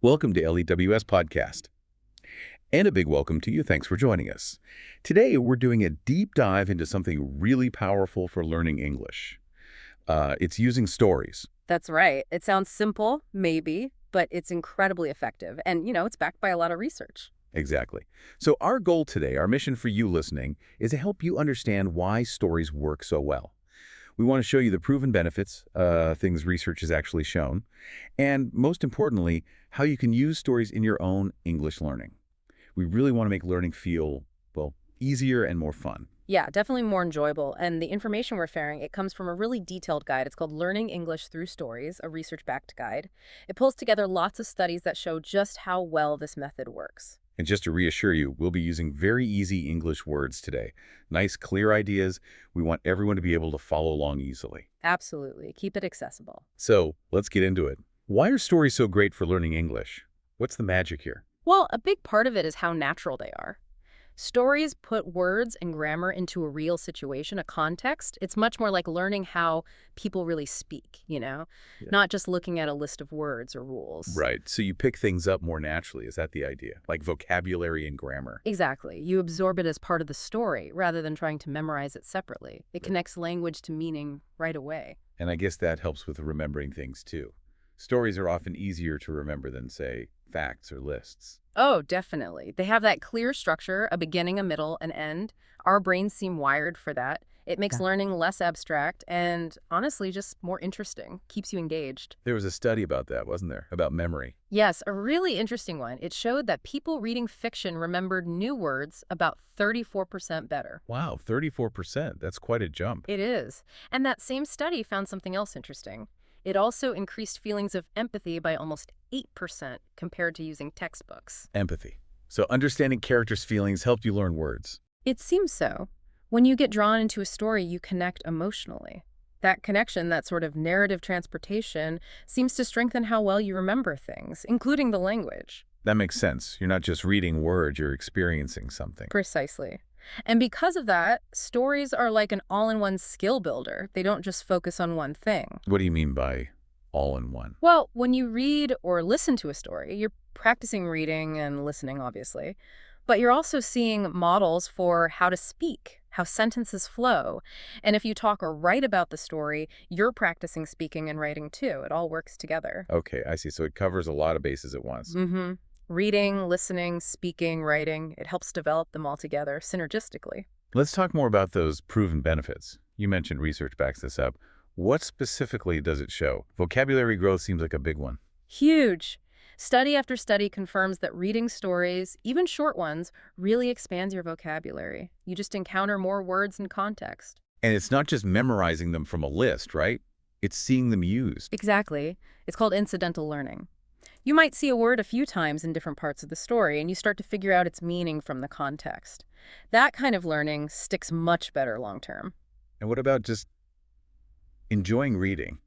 Welcome to LEWS Podcast. And a big welcome to you. Thanks for joining us. Today, we're doing a deep dive into something really powerful for learning English. It's using stories. That's right. It sounds simple, maybe, but it's incredibly effective. And, it's backed by a lot of research. Exactly. So our goal today, our mission for you listening, is to help you understand why stories work so well. We want to show you the proven benefits, things research has actually shown, and most importantly, how you can use stories in your own English learning. We really want to make learning feel, well, easier and more fun. Yeah, definitely more enjoyable. And the information we're sharing, it comes from a really detailed guide. It's called Learning English Through Stories, a research-backed guide. It pulls together lots of studies that show just how well this method works. And just to reassure you, we'll be using very easy English words today. Nice, clear ideas. We want everyone to be able to follow along easily. Absolutely. Keep it accessible. So let's get into it. Why are stories so great for learning English? What's the magic here? Well, a big part of it is how natural they are. Stories put words and grammar into a real situation, a context. It's much more like learning how people really speak, Yeah. not just looking at a list of words or rules. Right. So you pick things up more naturally. Is that the idea? Like vocabulary and grammar. Exactly. You absorb it as part of the story rather than trying to memorize it separately. It connects language to meaning right away. And I guess that helps with remembering things too. Stories are often easier to remember than, say, facts or lists. Oh, definitely. They have that clear structure, a beginning, a middle, an end. Our brains seem wired for that. It makes learning less abstract and, honestly, just more interesting. Keeps you engaged. There was a study about that, wasn't there? About memory. Yes, a really interesting one. It showed that people reading fiction remembered new words about 34% better. Wow, 34%. That's quite a jump. It is. And that same study found something else interesting. It also increased feelings of empathy by almost 8% compared to using textbooks. Empathy. So understanding characters' feelings helped you learn words. It seems so. When you get drawn into a story, you connect emotionally. That connection, that sort of narrative transportation, seems to strengthen how well you remember things, including the language. That makes sense. You're not just reading words, you're experiencing something. Precisely. And because of that, stories are like an all-in-one skill builder. They don't just focus on one thing. What do you mean by all-in-one? Well, when you read or listen to a story, you're practicing reading and listening, obviously, but you're also seeing models for how to speak, how sentences flow. And if you talk or write about the story, you're practicing speaking and writing too. It all works together. Okay, I see. So it covers a lot of bases at once. Mm-hmm. Reading, listening, speaking, writing, it helps develop them all together synergistically. Let's talk more about those proven benefits. You mentioned research backs this up. What specifically does it show? Vocabulary growth seems like a big one. Huge. Study after study confirms that reading stories, even short ones, really expands your vocabulary. You just encounter more words and context. And it's not just memorizing them from a list, right? It's seeing them used. Exactly. It's called incidental learning. You might see a word a few times in different parts of the story, and you start to figure out its meaning from the context. That kind of learning sticks much better long term. And what about just enjoying reading?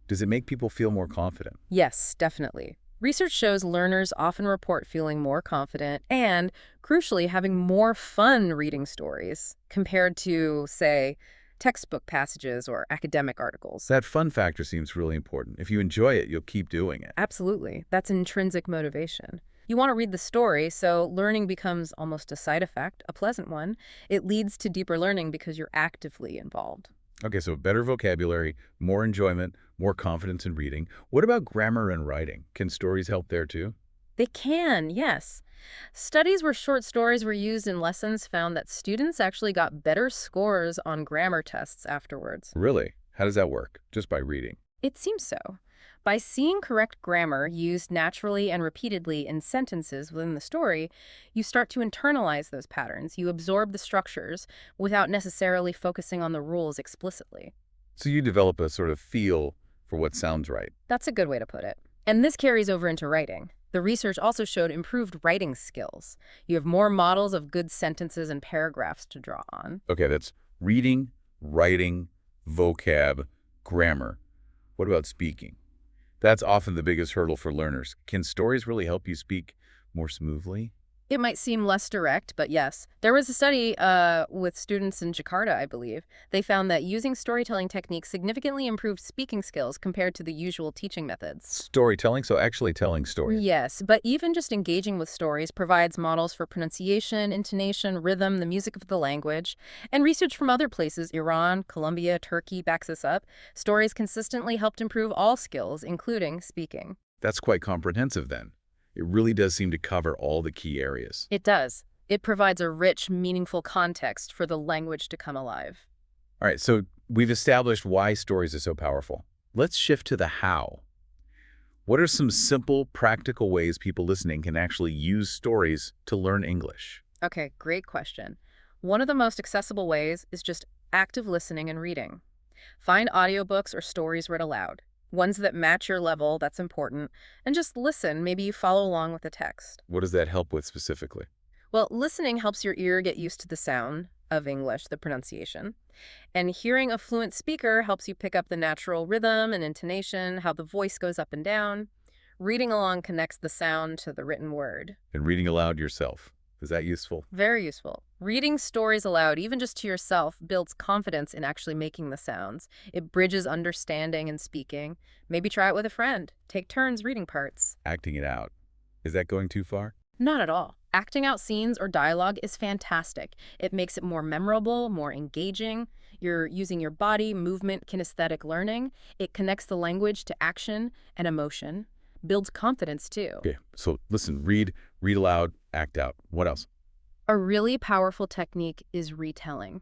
Does it make people feel more confident? Yes, definitely. Research shows learners often report feeling more confident and, crucially, having more fun reading stories compared to, say, textbook passages or academic articles. That fun factor seems really important. If you enjoy it, you'll keep doing it. Absolutely. That's intrinsic motivation. You want to read the story, so learning becomes almost a side effect, a pleasant one. It leads to deeper learning because you're actively involved. Okay, so better vocabulary, more enjoyment, more confidence in reading. What about grammar and writing? Can stories help there too? They can, yes. Studies where short stories were used in lessons found that students actually got better scores on grammar tests afterwards. Really? How does that work? Just by reading? It seems so. By seeing correct grammar used naturally and repeatedly in sentences within the story, you start to internalize those patterns. You absorb the structures without necessarily focusing on the rules explicitly. So you develop a sort of feel for what sounds right. That's a good way to put it. And this carries over into writing. The research also showed improved writing skills. You have more models of good sentences and paragraphs to draw on. Okay, that's reading, writing, vocab, grammar. What about speaking? That's often the biggest hurdle for learners. Can stories really help you speak more smoothly? It might seem less direct, but yes. There was a study with students in Jakarta, I believe. They found that using storytelling techniques significantly improved speaking skills compared to the usual teaching methods. Storytelling, so actually telling stories. Yes, but even just engaging with stories provides models for pronunciation, intonation, rhythm, the music of the language. And research from other places, Iran, Colombia, Turkey, backs this up. Stories consistently helped improve all skills, including speaking. That's quite comprehensive then. It really does seem to cover all the key areas. It does. It provides a rich, meaningful context for the language to come alive. All right, so we've established why stories are so powerful. Let's shift to the how. What are some simple, practical ways people listening can actually use stories to learn English? Okay, great question. One of the most accessible ways is just active listening and reading. Find audiobooks or stories read aloud, ones that match your level, that's important, and just listen. Maybe you follow along with the text. What does that help with specifically? Well, listening helps your ear get used to the sound of English, the pronunciation. And hearing a fluent speaker helps you pick up the natural rhythm and intonation, how the voice goes up and down. Reading along connects the sound to the written word. And reading aloud yourself. Is that useful? Very useful. Reading stories aloud, even just to yourself, builds confidence in actually making the sounds. It bridges understanding and speaking. Maybe try it with a friend. Take turns reading parts. Acting it out. Is that going too far? Not at all. Acting out scenes or dialogue is fantastic. It makes it more memorable, more engaging. You're using your body, movement, kinesthetic learning. It connects the language to action and emotion. Builds confidence, too. Okay, so listen, read aloud, act out. What else? A really powerful technique is retelling.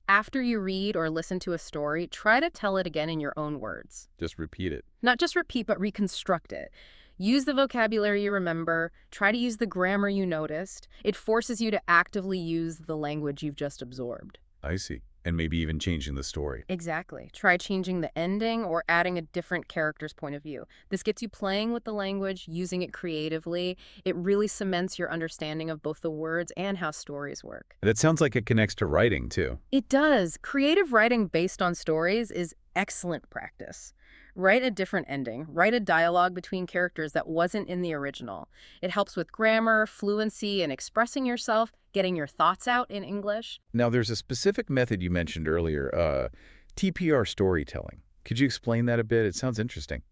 After you read or listen to a story, try to tell it again in your own words. Just repeat it. Not just repeat, but reconstruct it. Use the vocabulary you remember. Try to use the grammar you noticed. It forces you to actively use the language you've just absorbed. I see. And maybe even changing the story. Exactly. Try changing the ending or adding a different character's point of view. This gets you playing with the language, using it creatively. It really cements your understanding of both the words and how stories work. That sounds like it connects to writing, too. It does. Creative writing based on stories is excellent practice. Write a different ending. Write a dialogue between characters that wasn't in the original. It helps with grammar, fluency, and expressing yourself, getting your thoughts out in English. Now, there's a specific method you mentioned earlier, TPR storytelling. Could you explain that a bit? It sounds interesting.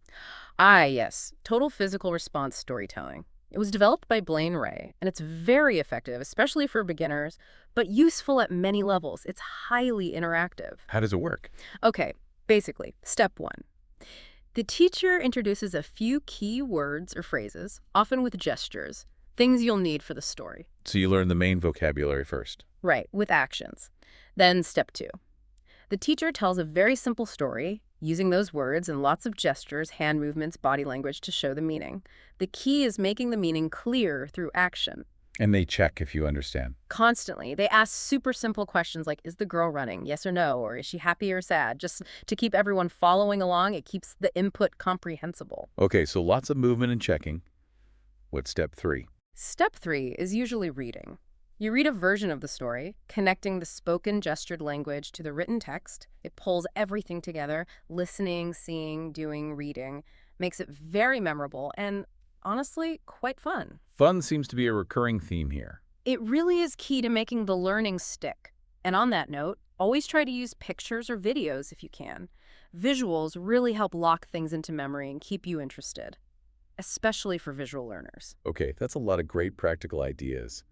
Yes. Total physical response storytelling. It was developed by Blaine Ray, and it's very effective, especially for beginners, but useful at many levels. It's highly interactive. How does it work? Okay, basically, step one. The teacher introduces a few key words or phrases, often with gestures, things you'll need for the story. So you learn the main vocabulary first. Right, with actions. Then step two. The teacher tells a very simple story, using those words and lots of gestures, hand movements, body language to show the meaning. The key is making the meaning clear through action. And they check if you understand. Constantly. They ask super simple questions like, is the girl running? Yes or no? Or is she happy or sad? Just to keep everyone following along, it keeps the input comprehensible. Okay, so lots of movement and checking. What's step three? Step three is usually reading. You read a version of the story, connecting the spoken gestured language to the written text. It pulls everything together, listening, seeing, doing, reading. Makes it very memorable and, honestly, quite fun. Fun seems to be a recurring theme here. It really is key to making the learning stick. And on that note, always try to use pictures or videos if you can. Visuals really help lock things into memory and keep you interested, especially for visual learners. Okay, that's a lot of great practical ideas.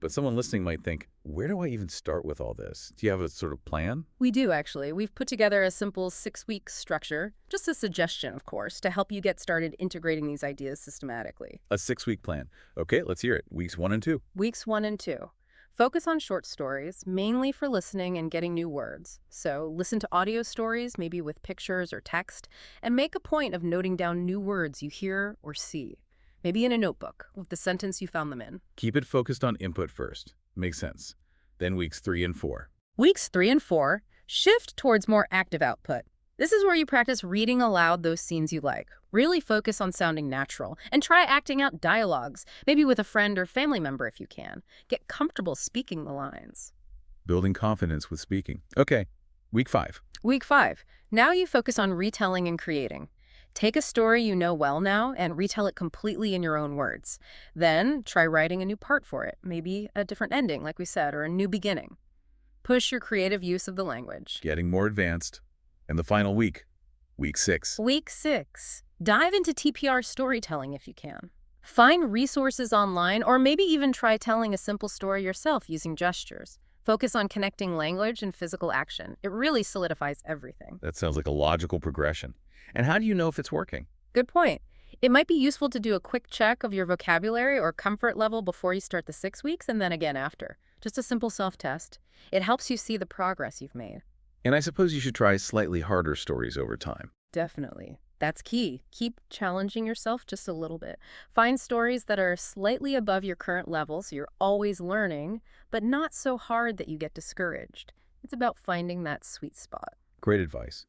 But someone listening might think, where do I even start with all this? Do you have a sort of plan? We do, actually. We've put together a simple 6-week structure, just a suggestion, of course, to help you get started integrating these ideas systematically. A 6-week plan. Okay, let's hear it. Weeks 1 and 2. Weeks 1 and 2. Focus on short stories, mainly for listening and getting new words. So listen to audio stories, maybe with pictures or text, and make a point of noting down new words you hear or see. Maybe in a notebook with the sentence you found them in. Keep it focused on input first. Makes sense. Then weeks 3 and 4. Weeks 3 and 4, shift towards more active output. This is where you practice reading aloud those scenes you like. Really focus on sounding natural and try acting out dialogues, maybe with a friend or family member if you can. Get comfortable speaking the lines. Building confidence with speaking. Okay, week 5. Week 5. Now you focus on retelling and creating. Take a story you know well now and retell it completely in your own words. Then try writing a new part for it, maybe a different ending, like we said, or a new beginning. Push your creative use of the language. Getting more advanced. And the final week, week 6. Week 6. Dive into TPR storytelling if you can. Find resources online, or maybe even try telling a simple story yourself using gestures. Focus on connecting language and physical action. It really solidifies everything. That sounds like a logical progression. And how do you know if it's working? Good point. It might be useful to do a quick check of your vocabulary or comfort level before you start the 6 weeks and then again after. Just a simple self-test. It helps you see the progress you've made. And I suppose you should try slightly harder stories over time. Definitely. That's key. Keep challenging yourself just a little bit. Find stories that are slightly above your current level so you're always learning, but not so hard that you get discouraged. It's about finding that sweet spot. Great advice.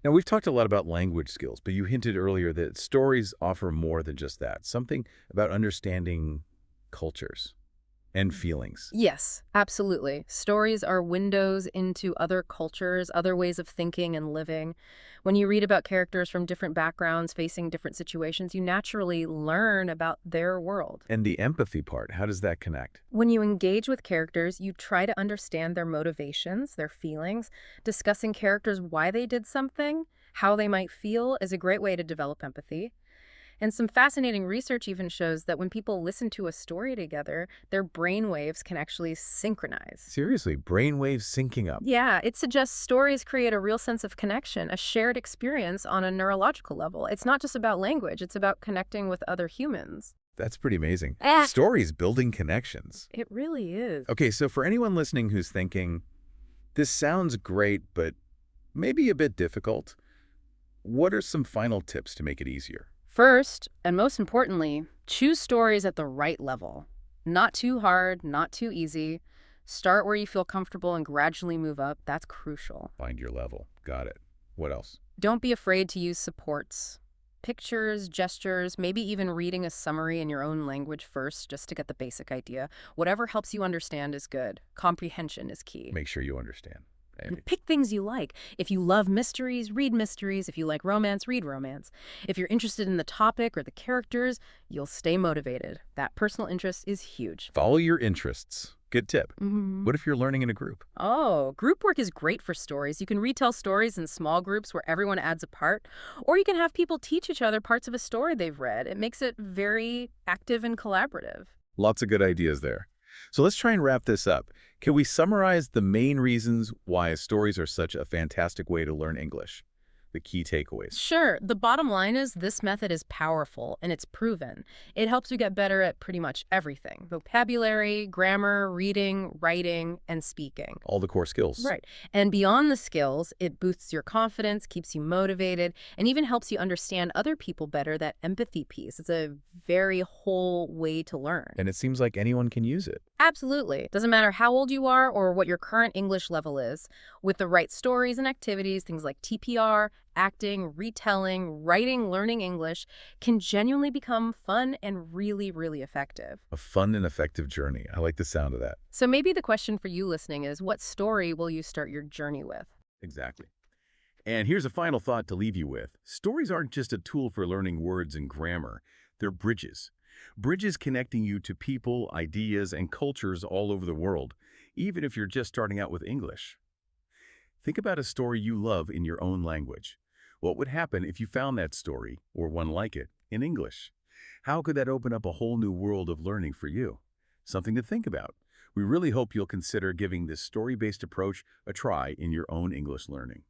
Now, we've talked a lot about language skills, but you hinted earlier that stories offer more than just that. Something about understanding cultures and feelings. Yes, absolutely. Stories are windows into other cultures, other ways of thinking and living. When you read about characters from different backgrounds facing different situations, you naturally learn about their world. And the empathy part, how does that connect? When you engage with characters, you try to understand their motivations, their feelings. Discussing characters, why they did something, how they might feel is a great way to develop empathy. And some fascinating research even shows that when people listen to a story together, their brain waves can actually synchronize. Seriously, brainwaves syncing up. Yeah, it suggests stories create a real sense of connection, a shared experience on a neurological level. It's not just about language, it's about connecting with other humans. That's pretty amazing. Ah. Stories building connections. It really is. Okay, so for anyone listening who's thinking, this sounds great, but maybe a bit difficult, what are some final tips to make it easier? First, and most importantly, choose stories at the right level. Not too hard, not too easy. Start where you feel comfortable and gradually move up. That's crucial. Find your level. Got it. What else? Don't be afraid to use supports. Pictures, gestures, maybe even reading a summary in your own language first just to get the basic idea. Whatever helps you understand is good. Comprehension is key. Make sure you understand. And pick things you like. If you love mysteries, read mysteries. If you like romance, read romance. If you're interested in the topic or the characters, you'll stay motivated. That personal interest is huge. Follow your interests. Good tip. Mm-hmm. What if you're learning in a group? Oh, group work is great for stories. You can retell stories in small groups where everyone adds a part, or you can have people teach each other parts of a story they've read. It makes it very active and collaborative. Lots of good ideas there. So let's try and wrap this up. Can we summarize the main reasons why stories are such a fantastic way to learn English? The key takeaways. Sure. The bottom line is this method is powerful and it's proven. It helps you get better at pretty much everything. Vocabulary, grammar, reading, writing, and speaking. All the core skills. Right. And beyond the skills, it boosts your confidence, keeps you motivated, and even helps you understand other people better, that empathy piece. It's a very whole way to learn. And it seems like anyone can use it. Absolutely. Doesn't matter how old you are or what your current English level is. With the right stories and activities, things like TPR, acting, retelling, writing, learning English can genuinely become fun and really, really effective. A fun and effective journey. I like the sound of that. So maybe the question for you listening is, what story will you start your journey with? Exactly. And here's a final thought to leave you with. Stories aren't just a tool for learning words and grammar. They're bridges. Bridges connecting you to people, ideas, and cultures all over the world, even if you're just starting out with English. Think about a story you love in your own language. What would happen if you found that story, or one like it, in English? How could that open up a whole new world of learning for you? Something to think about. We really hope you'll consider giving this story-based approach a try in your own English learning.